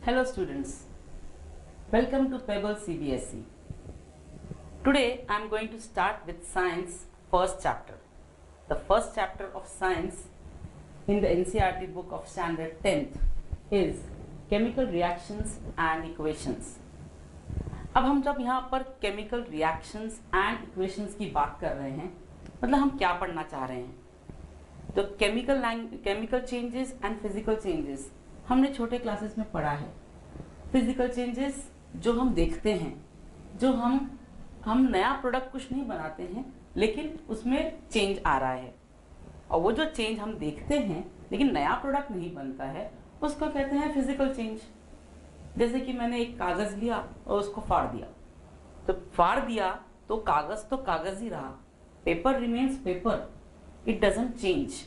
Hello students, welcome to Pebble CBSE. Today I am going to start with science first chapter. The first chapter of science in the NCERT book of standard 10th is chemical reactions and equations. अब हम जब यहाँ पर chemical reactions and equations की बात कर रहे हैं, मतलब हम क्या पढ़ना चाह रहे हैं? तो chemical changes and physical changes हमने छोटे क्लासेस में पढ़ा है. फिजिकल चेंजेस जो हम देखते हैं, जो हम नया प्रोडक्ट कुछ नहीं बनाते हैं लेकिन उसमें चेंज आ रहा है, और वो जो चेंज हम देखते हैं लेकिन नया प्रोडक्ट नहीं बनता है उसको कहते हैं फिजिकल चेंज. जैसे कि मैंने एक कागज़ लिया और उसको फाड़ दिया, तो फाड़ दिया तो कागज़ ही रहा. Paper remains paper, it doesn't change.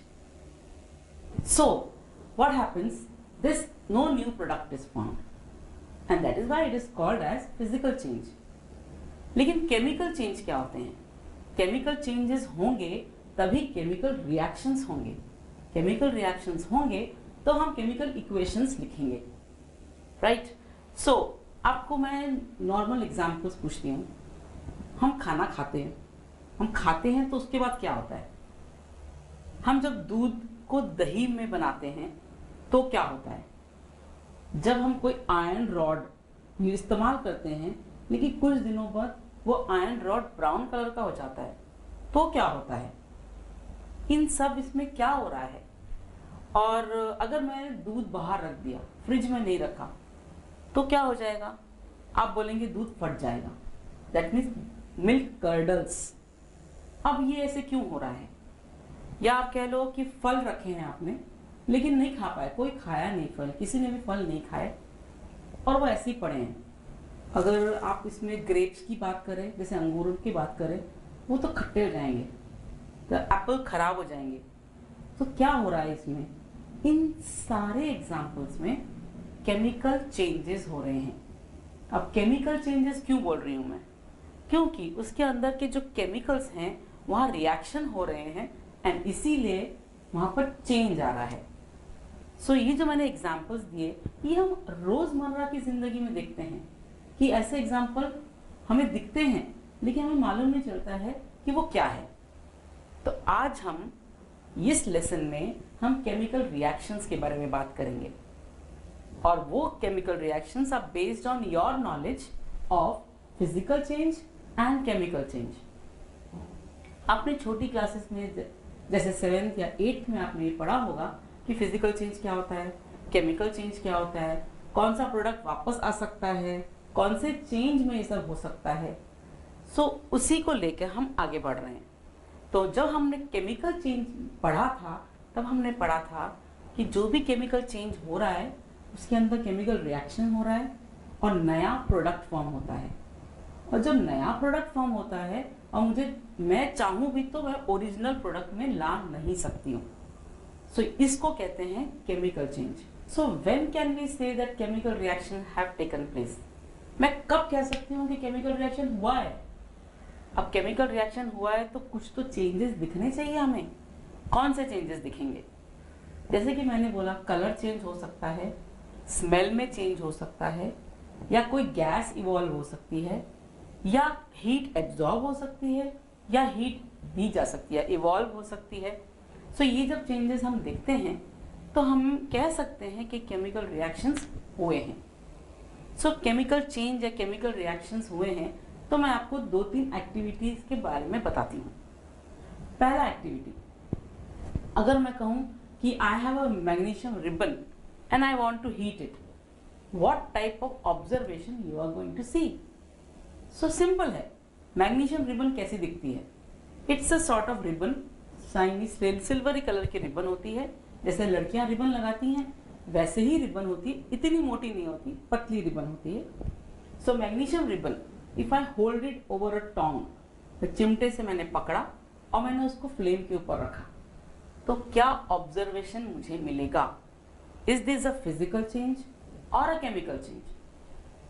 So what happens, this no new product is formed and that is why it is called as physical change. लेकिन chemical change क्या होते हैं? Chemical changes होंगे तभी chemical reactions होंगे. Chemical reactions होंगे तो हम chemical equations लिखेंगे, right? So आपको मैं normal examples पूछती हूँ. हम खाना खाते हैं तो उसके बाद क्या होता है? हम जब दूध को दही में बनाते हैं तो क्या होता है? जब हम कोई आयरन रॉड इस्तेमाल करते हैं लेकिन कुछ दिनों बाद वो आयरन रॉड ब्राउन कलर का हो जाता है तो क्या होता है? इन सब इसमें क्या हो रहा है? और अगर मैंने दूध बाहर रख दिया, फ्रिज में नहीं रखा, तो क्या हो जाएगा? आप बोलेंगे दूध फट जाएगा. That means milk curdles. अब ये ऐसे क्यों हो रहा है? या आप कह लो कि फल रखे हैं आपने लेकिन नहीं खा पाए, कोई खाया नहीं फल, किसी ने भी फल नहीं खाए और वो ऐसे ही पड़े हैं. अगर आप इसमें ग्रेप्स की बात करें, जैसे अंगूर की बात करें, वो तो खट्टे हो जाएंगे, तो एप्पल खराब हो जाएंगे. तो क्या हो रहा है इसमें? इन सारे एग्जाम्पल्स में केमिकल चेंजेस हो रहे हैं. अब केमिकल चेंजेस क्यों बोल रही हूँ मैं? क्योंकि उसके अंदर के जो केमिकल्स हैं वहाँ रिएक्शन हो रहे हैं एंड इसीलिए वहाँ पर चेंज आ रहा है. सो ये जो मैंने एग्जाम्पल्स दिए ये हम रोज़मर्रा की ज़िंदगी में देखते हैं कि ऐसे एग्जाम्पल हमें दिखते हैं लेकिन हमें मालूम नहीं चलता है कि वो क्या है. तो आज हम इस लेसन में हम केमिकल रिएक्शंस के बारे में बात करेंगे और वो chemical reactions are based on your knowledge of physical change and chemical change. आपने छोटी क्लासेस में जैसे 7th या 8th में आपने ये पढ़ा होगा कि फिजिकल चेंज क्या होता है, केमिकल चेंज क्या होता है, कौन सा प्रोडक्ट वापस आ सकता है, कौन से चेंज में ये सब हो सकता है. सो उसी को लेकर हम आगे बढ़ रहे हैं. तो जब हमने केमिकल चेंज पढ़ा था तब हमने पढ़ा था कि जो भी केमिकल चेंज हो रहा है उसके अंदर केमिकल रिएक्शन हो रहा है और नया प्रोडक्ट फॉर्म होता है. और जब नया प्रोडक्ट फॉर्म होता है और मैं चाहूँ भी तो मैं ओरिजिनल प्रोडक्ट में ला नहीं सकती हूँ. सो इसको कहते हैं chemical change. So when can we say that chemical reaction have taken place? मैं कब कह सकती हूँ कि केमिकल रिएक्शन हुआ है? अब केमिकल रिएक्शन हुआ है तो कुछ तो चेंजेस दिखने चाहिए हमें. कौन से चेंजेस दिखेंगे? जैसे कि मैंने बोला कलर चेंज हो सकता है, स्मेल में चेंज हो सकता है, या कोई गैस इवॉल्व हो सकती है, या हीट एब्जॉर्ब हो सकती है, या हीट दी जा सकती है, इवॉल्व हो सकती है. सो ये जब चेंजेस हम देखते हैं तो हम कह सकते हैं कि केमिकल रिएक्शंस हुए हैं. सो केमिकल चेंज या केमिकल रिएक्शंस हुए हैं तो मैं आपको 2-3 एक्टिविटीज़ के बारे में बताती हूँ. पहला एक्टिविटी, अगर मैं कहूँ कि I have a magnesium ribbon and I want to heat it, what type of observation you are going to see? So simple है. मैग्नीशियम रिबन कैसी दिखती है? It's a sort of ribbon, shiny silvery colour की ribbon होती है. जैसे लड़कियां ribbon लगाती हैं वैसे ही रिबन होती है, इतनी मोटी नहीं होती, पतली रिबन होती है. So magnesium ribbon, if I hold it over a tong, तो चिमटे से मैंने पकड़ा और मैंने उसको फ्लेम के ऊपर रखा, तो क्या ऑब्जर्वेशन मुझे मिलेगा? Is this a physical change और अ केमिकल चेंज?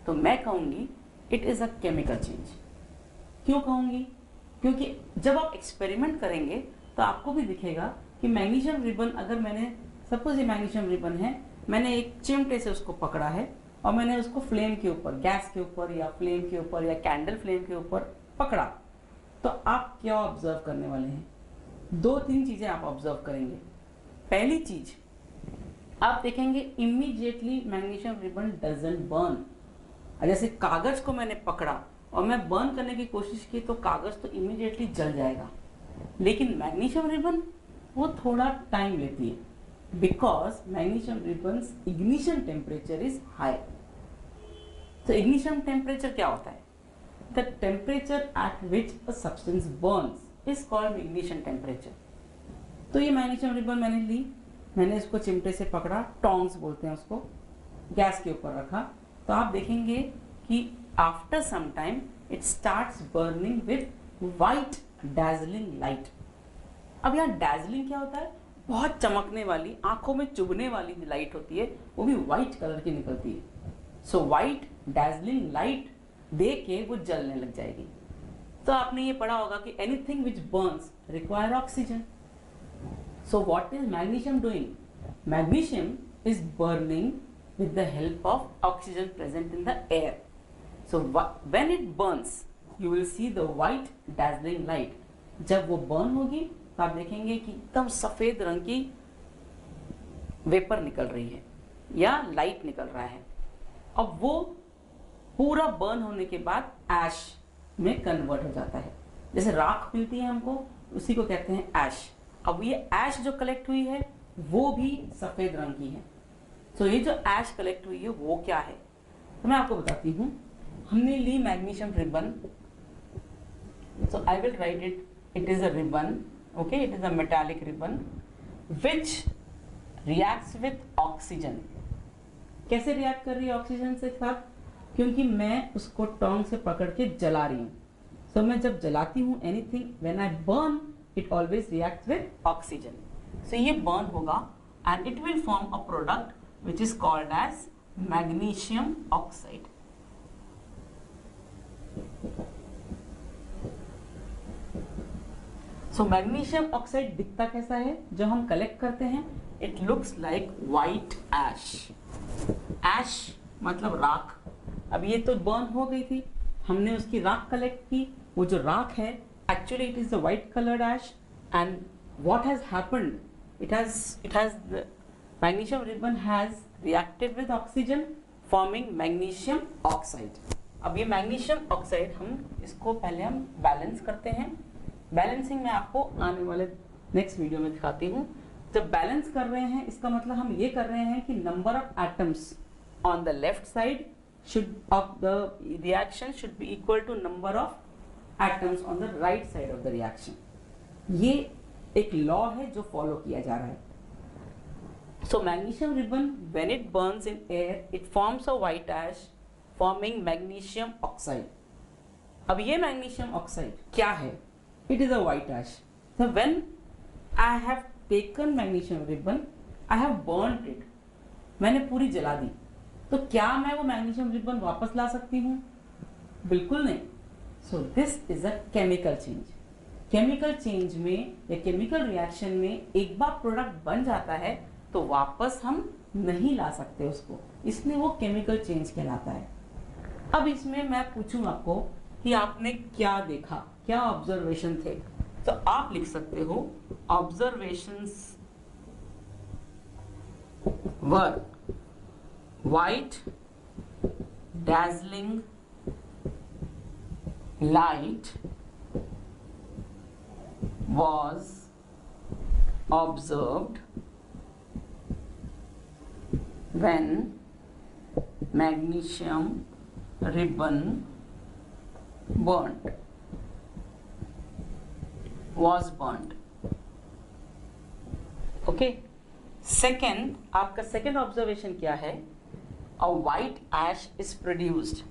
तो मैं कहूँगी it is a chemical change. क्यों कहूँगी? क्योंकि जब आप एक्सपेरिमेंट करेंगे तो आपको भी दिखेगा कि मैग्नीशियम रिबन, अगर मैंने सपोज ये मैग्नीशियम रिबन है, मैंने एक चिमटे से उसको पकड़ा है और मैंने उसको फ्लेम के ऊपर, गैस के ऊपर या फ्लेम के ऊपर या कैंडल फ्लेम के ऊपर पकड़ा, तो आप क्या ऑब्जर्व करने वाले हैं? 2-3 चीजें आप ऑब्जर्व करेंगे। पहली चीज आप देखेंगे immediately magnesium ribbon doesn't burn. जैसे कागज को मैंने पकड़ा और मैं बर्न करने की कोशिश की तो कागज तो इमीडिएटली जल जाएगा, लेकिन मैग्नीशियम रिबन वो थोड़ा टाइम लेती है, because magnesium ribbons ignition temperature is high. तो इग्निशन टेम्परेचर क्या होता है? The temperature at which a substance Burns is called ignition temperature. तो ये मैग्नीशियम रिबन मैंने ली, मैंने इसको चिमटे से पकड़ा, टोंग्स बोलते हैं उसको, गैस के ऊपर रखा, तो आप देखेंगे कि after some time it starts burning with white dazzling light. अब यहाँ डैजलिंग क्या होता है? बहुत चमकने वाली, आंखों में चुभने वाली लाइट होती है, वो भी व्हाइट कलर की निकलती है। सो व्हाइट डैजलिंग लाइट देख के वो जलने लग जाएगी। तो आपने ये पढ़ा होगा कि anything which Burns require oxygen. So what is magnesium doing? Magnesium is burning with the help of oxygen present in the air. So when it burns, you will see the white dazzling light. जब वो burn होगी तो आप देखेंगे कि एकदम सफेद रंग की वेपर निकल रही है या लाइट निकल रहा है। अब वो पूरा बर्न होने के बाद ऐश में कन्वर्ट हो जाता है। जैसे राख मिलती है हमको, उसी को कहते हैं ऐश। अब ये ऐश जो कलेक्ट हुई है वो भी सफेद रंग की है। तो ये जो ऐश कलेक्ट हुई है वो क्या है? तो मैं आपको बताती हूँ। हमने ली magnesium ribbon, so I will write it, it is a ribbon, okay, it is a metallic ribbon which reacts with oxygen. कैसे रिएक्ट कर रही है ऑक्सीजन से साथ? क्योंकि मैं उसको टोंग से पकड़ के जला रही हूँ। सो मैं जब जलाती हूँ anything, when I burn it always reacts with oxygen. So ये बर्न होगा and it will form a product which is called as magnesium oxide. So magnesium oxide दिखता कैसा है? जो हम कलेक्ट करते हैं, it looks like white ash. Ash मतलब राख। अब ये तो बर्न हो गई थी, हमने उसकी राख कलेक्ट की। वो जो राख है actually it is the white colored ash, and what has happened? It has the magnesium ribbon has reacted with oxygen forming magnesium oxide. अब ये magnesium oxide हम इसको पहले हम बैलेंस करते हैं। बैलेंसिंग मैं आपको आने वाले नेक्स्ट वीडियो में दिखाती हूँ। जब बैलेंस कर रहे हैं इसका मतलब हम ये कर रहे हैं कि number of atoms on the left side should of the reaction should be equal to number of atoms on the right side of the reaction. ये एक लॉ है जो फॉलो किया जा रहा है। So magnesium ribbon, when it burns in air, it forms a white ash, forming magnesium oxide. अब ये magnesium oxide क्या है? It is a white ash. So when I have taken magnesium ribbon, I have burnt it. मैंने पूरी जला दी, तो क्या मैं वो magnesium ribbon वापस ला सकती हूँ? बिल्कुल नहीं। So this is a chemical change. Chemical change में या chemical reaction में एक बार प्रोडक्ट बन जाता है तो वापस हम नहीं ला सकते उसको, इसलिए वो केमिकल चेंज कहलाता है। अब इसमें मैं पूछूं आपको कि आपने क्या देखा, क्या ऑब्जर्वेशन थे, तो आप लिख सकते हो observations were white dazzling light was observed when magnesium ribbon burnt was burnt. Okay, second, आपका सेकेंड ऑब्जर्वेशन क्या है? A white ash is produced.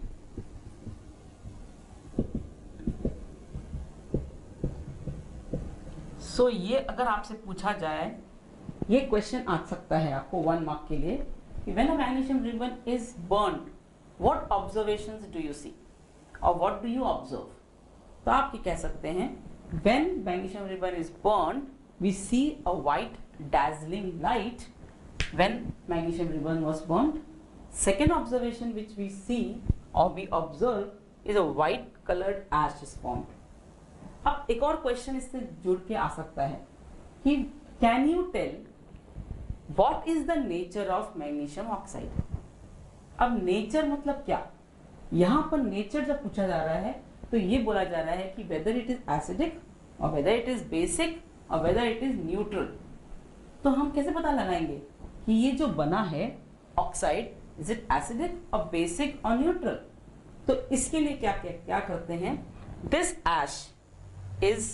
So ये अगर आपसे पूछा जाए, ये क्वेश्चन आ सकता है आपको 1 मार्क के लिए कि when a magnesium ribbon is burned what observations do you see और व्हाट डू यू ऑब्जर्व? तो आप ये कह सकते हैं when magnesium ribbon is burned we see a white dazzling light when magnesium ribbon was burned, Second observation which we see or we observe is a white colored ash is formed. अब एक और question इससे जुड़ के आ सकता है कि can you tell what is the nature of magnesium oxide. अब नेचर मतलब क्या, यहाँ पर नेचर जब पूछा जा रहा है तो ये बोला जा रहा है कि वेदर इट इज एसिडिक और वेदर इट इज बेसिक और वेदर इट इज न्यूट्रल. तो हम कैसे पता लगाएंगे कि ये जो बना है ऑक्साइड इज इट एसिडिक और बेसिक और न्यूट्रल. तो इसके लिए क्या क्या, क्या करते हैं, this ash is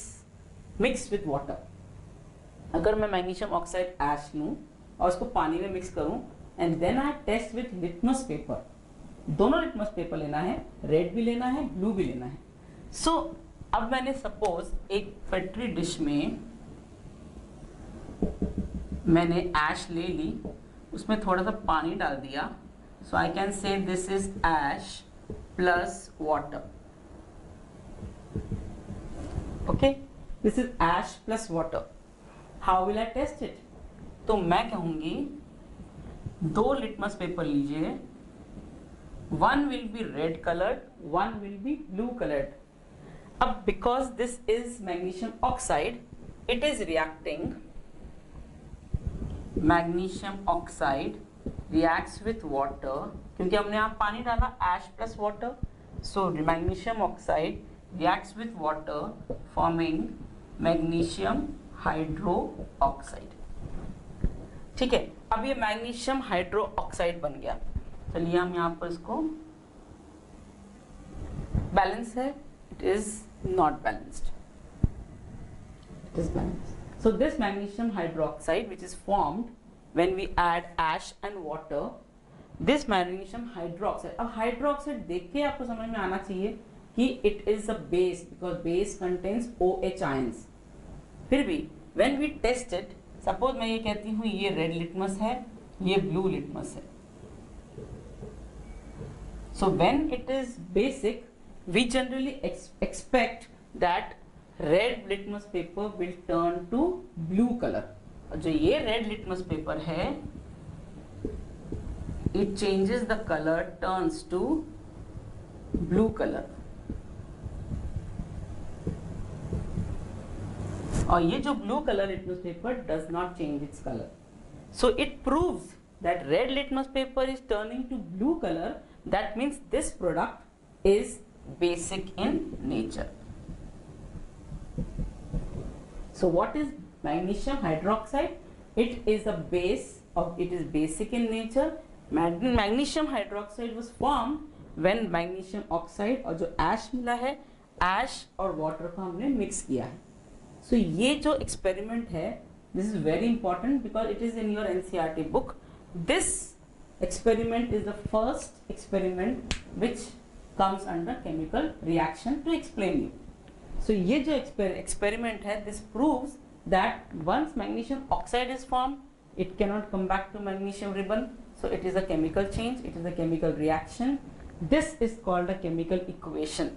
mix with water. अगर मैं मैग्नीशियम ऑक्साइड एश लूं और उसको पानी में मिक्स करूं and then I test with litmus paper. दोनों लिटमस पेपर लेना है, रेड भी लेना है, ब्लू भी लेना है. सो अब मैंने सपोज एक पेट्री डिश में मैंने ऐश ले ली, उसमें थोड़ा सा पानी डाल दिया. So I can say this is ash plus water. Okay, this is ash plus water. How will I test it. तो मैं कहूंगी 2 लिटमस पेपर लीजिए, one will be red colored, one will be blue colored. अब because this is magnesium oxide, it is reacting. Magnesium oxide reacts with water, क्योंकि हमने यहाँ पानी डाला ash plus water, so magnesium oxide reacts with water forming magnesium hydroxide. ठीक है, अब ये magnesium hydroxide बन गया. चलिए हम यहाँ पर इसको बैलेंस है, it is not balanced, it is balanced. So this magnesium hydroxide which is formed when we add ash and water, this magnesium hydroxide. अब हाइड्रोक्साइड देख के आपको समझ में आना चाहिए कि it is a base because base contains OH ions. फिर भी when we test it, suppose मैं ये कहती हूँ ये रेड लिटमस है, ये ब्लू लिटमस है. So when it is basic, we generally expect that red litmus paper will turn to blue color. और जो ये red litmus paper है, it changes the color, turns to blue color. और ये जो blue color litmus paper does not change its color. So it proves that red litmus paper is turning to blue color. That means this product is basic in nature. So what is magnesium hydroxide? It is a base of, it is basic in nature. Magnesium hydroxide was formed when magnesium oxide और जो ash मिला है, ash और water को हमने mix किया है. So ये जो experiment है, this is very important because it is in your NCERT book. This experiment is the first experiment which comes under chemical reaction to explain you. So ये जो experiment है, this proves that once magnesium oxide is formed, it cannot come back to magnesium ribbon. So it is a chemical change, it is a chemical reaction. This is called a chemical equation.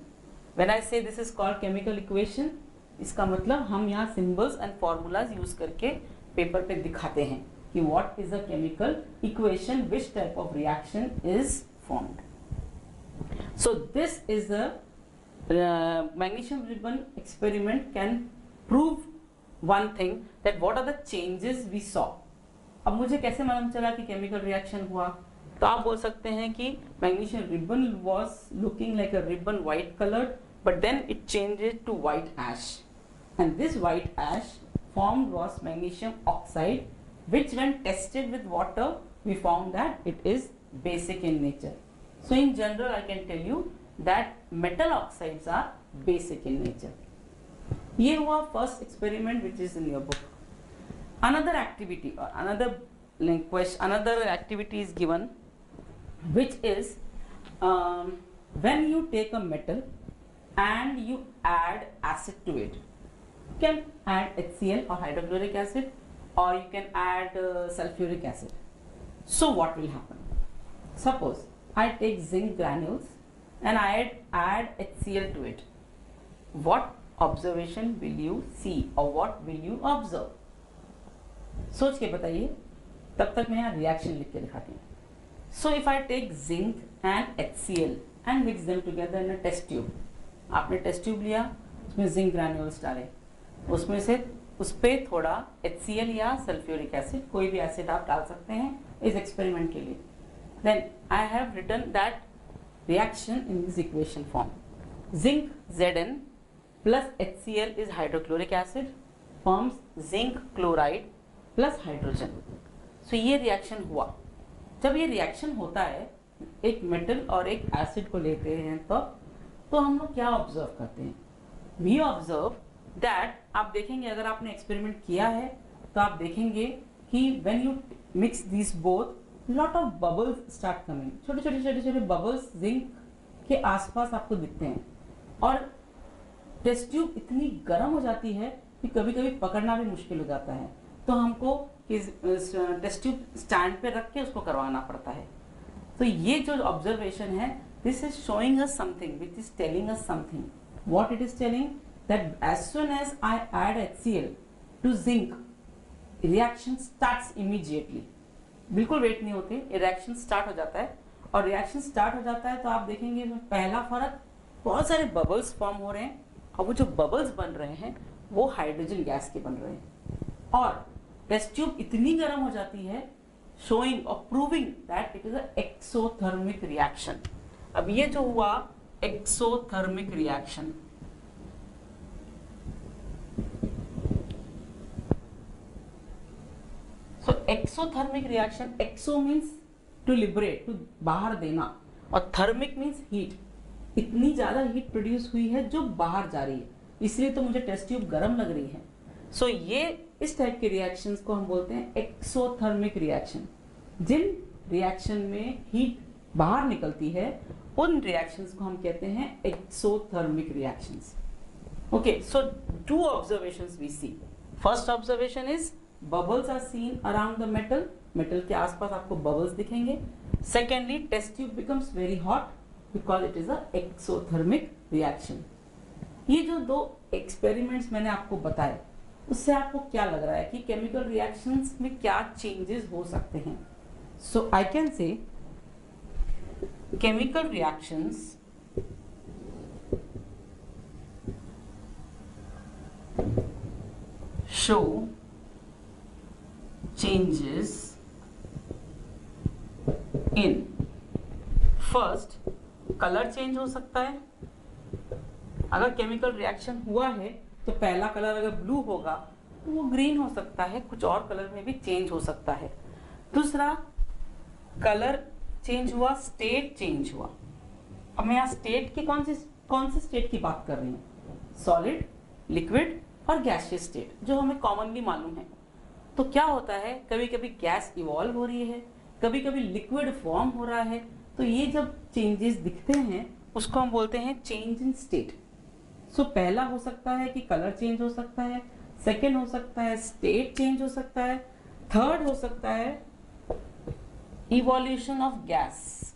When I say this is called chemical equation, इसका मतलब हम यहाँ symbols and formulas use करके paper पे दिखाते हैं कि what is a chemical equation, which type of reaction is formed. So this is a magnesium ribbon experiment can prove one thing, that what are the changes we saw. अब मुझे कैसे मालूम चला कि chemical reaction हुआ, तो आप बोल सकते हैं कि magnesium ribbon was looking like a ribbon white colored, but then it changed to white ash, and this white ash formed was magnesium oxide, which when tested with water we found that it is basic in nature. So in general I can tell you that metal oxides are basic in nature. ये हुआ first experiment which is in your book. Another activity or another activity is given, which is when you take a metal and you add acid to it. You can add HCl or hydrochloric acid, or you can add sulfuric acid. So what will happen? Suppose I take zinc granules and I add HCl to it. What observation will you see or what will you observe? सोच के बताइए, तब तक मैं यहाँ reaction लिख के दिखाती हूँ. So if I take zinc and HCl and mix them together in a test tube, आपने टेस्ट ट्यूब लिया, उसमें जिंक ग्रैन्यूल्स डाले, उसमें से उस पर थोड़ा HCl या सल्फ्यूरिक एसिड, कोई भी एसिड आप डाल सकते हैं इस एक्सपेरिमेंट के लिए. Then I have written that reaction in this equation form. Zinc Zn plus HCl is hydrochloric acid forms zinc chloride plus hydrogen. So ये रिएक्शन हुआ. जब ये रिएक्शन होता है एक मेटल और एक एसिड को लेते हैं तो हम लोग क्या ऑब्जर्व करते हैं? वी ऑब्जर्व दैट, आप देखेंगे अगर आपने एक्सपेरिमेंट किया है तो आप देखेंगे कि when you mix this both lot of bubbles start coming. छोटे छोटे बबल्स जिंक के आसपास आपको दिखते हैं और टेस्ट ट्यूब इतनी गर्म हो जाती है कि कभी कभी पकड़ना भी मुश्किल हो जाता है, तो हमको टेस्ट ट्यूब स्टैंड पे रख के उसको करवाना पड़ता है. तो ये जो ऑब्जर्वेशन है, this is showing us something which is telling us something. What it is telling? That as soon as I add HCl to zinc, reaction starts immediately. बिल्कुल वेट नहीं होते, रिएक्शन स्टार्ट हो जाता है. और रिएक्शन स्टार्ट हो जाता है तो आप देखेंगे पहला फर्क, बहुत सारे बबल्स फॉर्म हो रहे हैं और वो जो बबल्स बन रहे हैं वो हाइड्रोजन गैस के बन रहे हैं. और टेस्ट ट्यूब इतनी गर्म हो जाती है, शोइंग और proving that it is a exothermic reaction. अब ये जो हुआ exothermic reaction, so exothermic reaction, exo means to liberate, to बाहर देना, और थर्मिक मीन्स हीट. इतनी ज्यादा हीट प्रोड्यूस हुई है जो बाहर जा रही है, इसलिए तो मुझे टेस्ट ट्यूब गर्म लग रही है. सो ये इस टाइप के रिएक्शंस को हम बोलते हैं एक्सोथर्मिक रिएक्शन. जिन रिएक्शन में हीट बाहर निकलती है उन रिएक्शंस को हम कहते हैं exothermic reactions. Okay, so two observations we see. First observation is bubbles are seen around the metal, metal के आसपास आपको बबल्स दिखेंगे. Secondly, test tube becomes very hot because it is a exothermic reaction. ये जो दो experiments मैंने आपको बताए, उससे आपको क्या लग रहा है कि केमिकल रिएक्शंस में क्या चेंजेस हो सकते हैं? So I can say chemical reactions show changes in, first colour change हो सकता है. अगर केमिकल रिएक्शन हुआ है तो पहला कलर अगर ब्लू होगा तो वो ग्रीन हो सकता है, कुछ और कलर में भी चेंज हो सकता है. दूसरा, कलर चेंज हुआ, स्टेट चेंज हुआ. अब मैं यहाँ स्टेट की कौन सी स्टेट की बात कर रही हूँ? सॉलिड, लिक्विड और गैसियस स्टेट, जो हमें कॉमनली मालूम है. तो क्या होता है, कभी कभी गैस इवॉल्व हो रही है, कभी कभी लिक्विड फॉर्म हो रहा है. तो ये जब चेंजेस दिखते हैं उसको हम बोलते हैं चेंज इन स्टेट. सो पहला हो सकता है कि कलर चेंज हो सकता है, सेकेंड हो सकता है स्टेट चेंज हो सकता है, थर्ड हो सकता है इवोल्यूशन ऑफ गैस.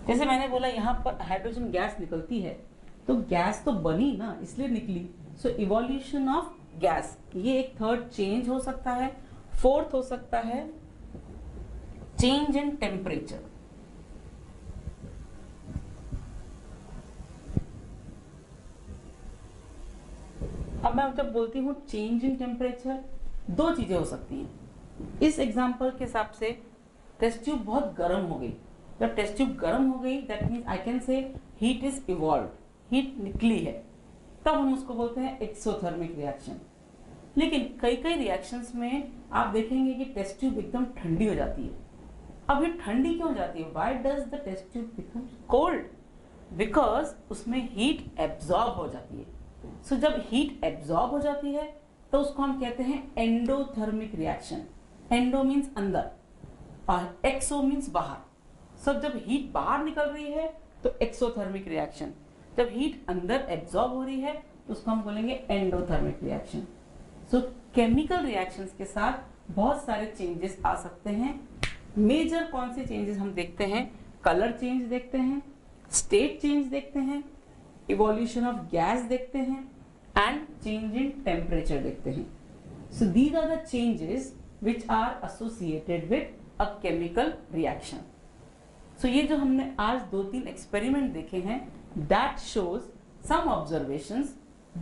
जैसे मैंने बोला यहाँ पर हाइड्रोजन गैस निकलती है तो गैस तो बनी ना, इसलिए निकली. सो इवोल्यूशन ऑफ गैस, ये एक थर्ड चेंज हो सकता है. फोर्थ हो सकता है चेंज इन टेम्परेचर. अब मैं जब बोलती हूँ चेंज इन टेम्परेचर, दो चीजें हो सकती हैं. इस एग्जांपल के हिसाब से टेस्ट ट्यूब बहुत गर्म हो गई. जब टेस्ट ट्यूब गर्म हो गई, दैट मीन्स आई कैन से हीट इज इवॉल्व, हीट निकली है, तब हम उसको बोलते हैं एक्सोथर्मिक रिएक्शन. लेकिन कई कई रिएक्शंस में आप देखेंगे कि टेस्ट ट्यूब एकदम ठंडी हो जाती है. अब ये ठंडी क्यों हो जाती है? Why does the test tube become cold? Because उसमें हीट एब्जॉर्ब हो जाती है. सो जब हीट एब्जॉर्ब हो जाती है तो उसको हम कहते हैं एंडोथर्मिक रिएक्शन. एंडो मीन्स अंदर और एक्सो मीन्स बाहर. सब जब हीट बाहर निकल रही है तो एक्सोथर्मिक रिएक्शन, जब हीट अंदर एब्जॉर्ब हो रही है तो उसको हम बोलेंगे एंडोथर्मिक रिएक्शन. सो केमिकल रिएक्शंस के साथ बहुत सारे चेंजेस आ सकते हैं. मेजर कौन से चेंजेस हम देखते हैं? कलर चेंज देखते हैं, स्टेट चेंज देखते हैं, इवोल्यूशन ऑफ गैस देखते हैं एंड चेंज इन टेम्परेचर देखते हैं. So these are the changes which are associated with a chemical reaction. So ये जो हमने आज 2-3 एक्सपेरिमेंट देखे हैं, that shows some observations.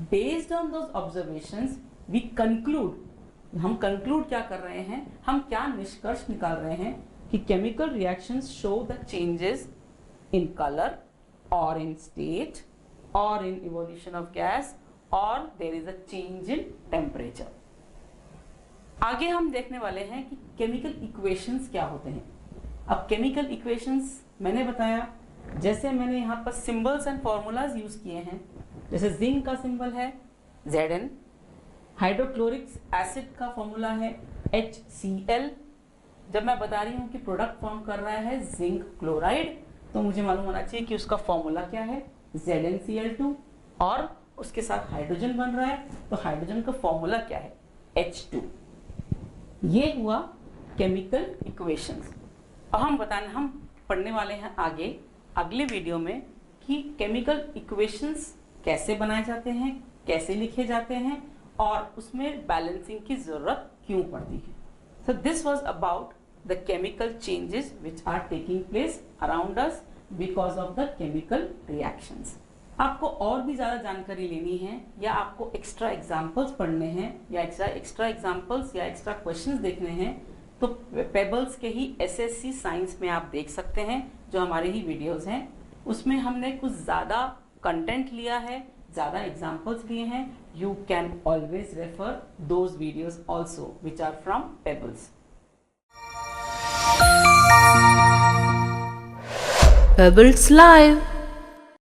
Based on those observations we conclude, हम conclude क्या कर रहे हैं, हम क्या निष्कर्ष निकाल रहे हैं कि chemical reactions show the changes in color or in state or in evolution of gas or there is a change in temperature. आगे हम देखने वाले हैं कि केमिकल इक्वेशंस क्या होते हैं. अब केमिकल इक्वेशंस मैंने बताया, जैसे मैंने यहाँ पर सिंबल्स एंड फॉर्मूलाज यूज किए हैं. जैसे जिंक का सिंबल है Zn, हाइड्रोक्लोरिक एसिड का फॉर्मूला है HCl. जब मैं बता रही हूँ कि प्रोडक्ट फॉर्म कर रहा है जिंक क्लोराइड, तो मुझे मालूम होना चाहिए कि उसका फॉर्मूला क्या है ZnCl2, और उसके साथ हाइड्रोजन बन रहा है तो हाइड्रोजन का फॉर्मूला क्या है H2. ये हुआ केमिकल इक्वेशंस. अब हम पढ़ने वाले हैं आगे अगले वीडियो में कि केमिकल इक्वेशंस कैसे बनाए जाते हैं, कैसे लिखे जाते हैं और उसमें बैलेंसिंग की जरूरत क्यों पड़ती है. So this was about the chemical changes which are taking place around us because of the chemical reactions. आपको और भी ज़्यादा जानकारी लेनी है या आपको एक्स्ट्रा एग्जाम्पल्स पढ़ने हैं या एक्स्ट्रा एग्जाम्पल्स या एक्स्ट्रा क्वेश्चंस देखने हैं, तो पेबल्स के ही SSC साइंस में आप देख सकते हैं, जो हमारे ही वीडियोस हैं. उसमें हमने कुछ ज़्यादा कंटेंट लिया है, ज़्यादा एग्जाम्पल्स लिए हैं. You can always refer those videos also which are from Pebbles. Pebbles Live.